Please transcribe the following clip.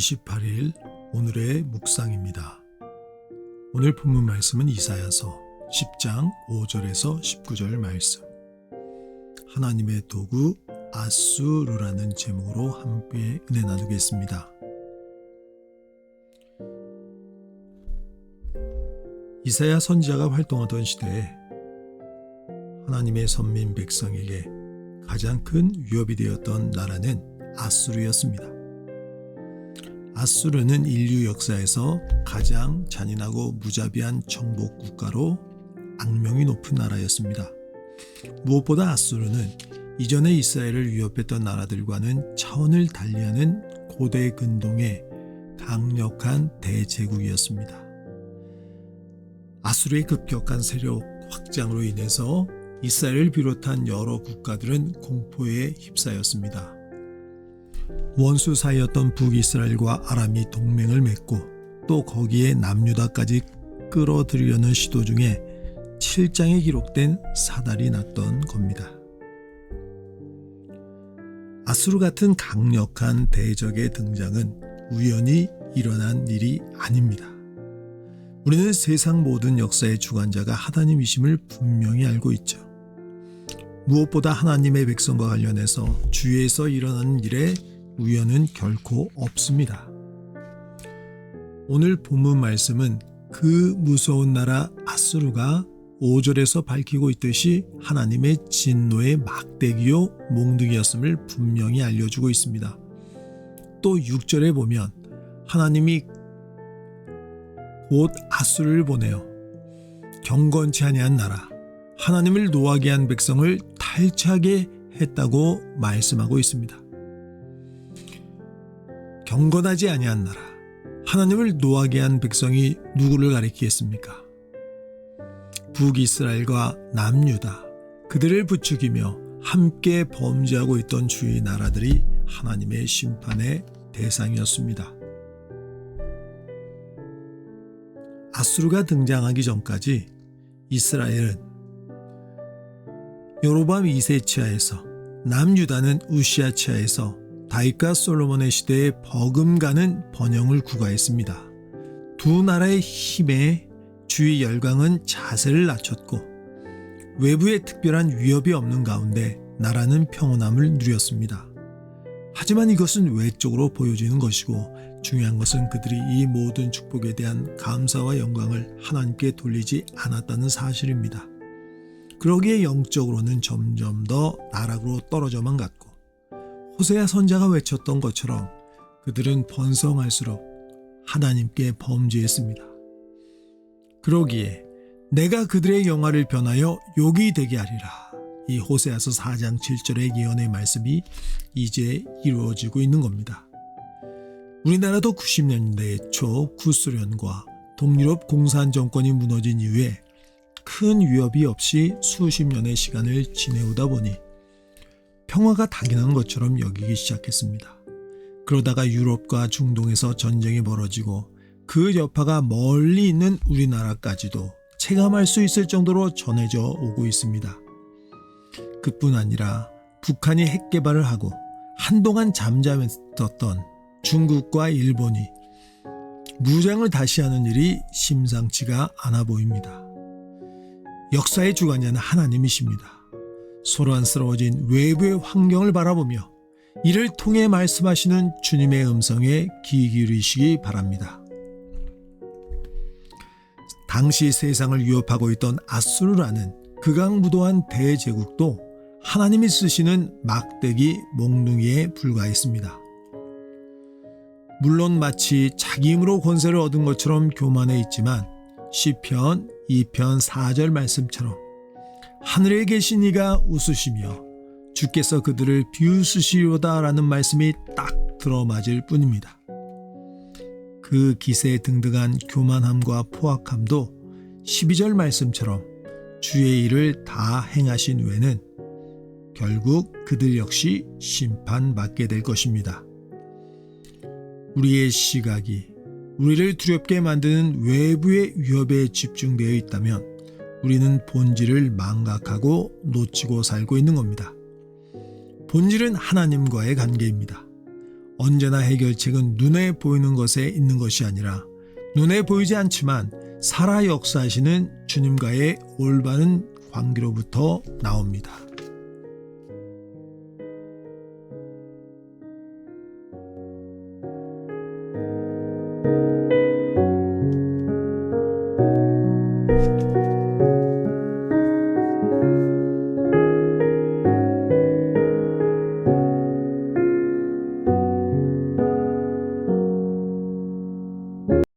28일 오늘의 묵상입니다. 오늘 본문 말씀은 이사야서 10장 5절에서 19절 말씀. 하나님의 도구 아수르라는 제목으로 함께 은혜 나누겠습니다. 이사야 선지자가 활동하던 시대에 하나님의 선민 백성에게 가장 큰 위협이 되었던 나라는 아수르였습니다. 아수르는 인류 역사에서 가장 잔인하고 무자비한 정복 국가로 악명이 높은 나라였습니다. 무엇보다 아수르는 이전에 이스라엘을 위협했던 나라들과는 차원을 달리하는 고대 근동의 강력한 대제국이었습니다. 아수르의 급격한 세력 확장으로 인해서 이스라엘을 비롯한 여러 국가들은 공포에 휩싸였습니다. 원수 사이였던 북이스라엘과 아람이 동맹을 맺고 또 거기에 남유다까지 끌어들이려는 시도 중에 7장에 기록된 사달이 났던 겁니다. 아수르 같은 강력한 대적의 등장은 우연히 일어난 일이 아닙니다. 우리는 세상 모든 역사의 주관자가 하나님이심을 분명히 알고 있죠. 무엇보다 하나님의 백성과 관련해서 주위에서 일어나는 일에 우연은 결코 없습니다. 오늘 본문 말씀은 그 무서운 나라 아수르가 5절에서 밝히고 있듯이 하나님의 진노의 막대기요 몽둥이였음을 분명히 알려주고 있습니다. 또 6절에 보면 하나님이 곧 아수르를 보내어 경건치 아니한 나라, 하나님을 노하게 한 백성을 탈취하게 했다고 말씀하고 있습니다. 경건하지 아니한 나라, 하나님을 노하게 한 백성이 누구를 가리키겠습니까? 북이스라엘과 남유다, 그들을 부추기며 함께 범죄하고 있던 주위 나라들이 하나님의 심판의 대상이었습니다. 아수르가 등장하기 전까지 이스라엘은 여로보암 2세 치하에서, 남유다는 우시아 치하에서 다윗과 솔로몬의 시대에 버금가는 번영을 구가했습니다. 두 나라의 힘에 주위 열강은 자세를 낮췄고 외부에 특별한 위협이 없는 가운데 나라는 평온함을 누렸습니다. 하지만 이것은 외적으로 보여지는 것이고 중요한 것은 그들이 이 모든 축복에 대한 감사와 영광을 하나님께 돌리지 않았다는 사실입니다. 그러기에 영적으로는 점점 더 나락으로 떨어져만 갔고 호세아 선지자가 외쳤던 것처럼 그들은 번성할수록 하나님께 범죄했습니다. 그러기에 내가 그들의 영화를 변하여 욕이 되게 하리라. 이 호세아서 4장 7절의 예언의 말씀이 이제 이루어지고 있는 겁니다. 우리나라도 90년대 초 구소련과 동유럽 공산 정권이 무너진 이후에 큰 위협이 없이 수십 년의 시간을 지내오다 보니 평화가 당연한 것처럼 여기기 시작했습니다. 그러다가 유럽과 중동에서 전쟁이 벌어지고 그 여파가 멀리 있는 우리나라까지도 체감할 수 있을 정도로 전해져 오고 있습니다. 그뿐 아니라 북한이 핵 개발을 하고 한동안 잠잠했었던 중국과 일본이 무장을 다시 하는 일이 심상치가 않아 보입니다. 역사의 주관자는 하나님이십니다. 소란스러워진 외부의 환경을 바라보며 이를 통해 말씀하시는 주님의 음성에 귀 기울이시기 바랍니다. 당시 세상을 위협하고 있던 아수르라는 극악무도한 대제국도 하나님이 쓰시는 막대기 몽둥이에 불과했습니다. 물론 마치 자기 힘으로 권세를 얻은 것처럼 교만해 있지만 시편 2편 4절 말씀처럼 하늘에 계신 이가 웃으시며 주께서 그들을 비웃으시려다 라는 말씀이 딱 들어맞을 뿐입니다. 그 기세등등한 교만함과 포악함도 12절 말씀처럼 주의 일을 다 행하신 후에는 결국 그들 역시 심판받게 될 것입니다. 우리의 시각이 우리를 두렵게 만드는 외부의 위협에 집중되어 있다면 우리는 본질을 망각하고 놓치고 살고 있는 겁니다. 본질은 하나님과의 관계입니다. 언제나 해결책은 눈에 보이는 것에 있는 것이 아니라 눈에 보이지 않지만 살아 역사하시는 주님과의 올바른 관계로부터 나옵니다.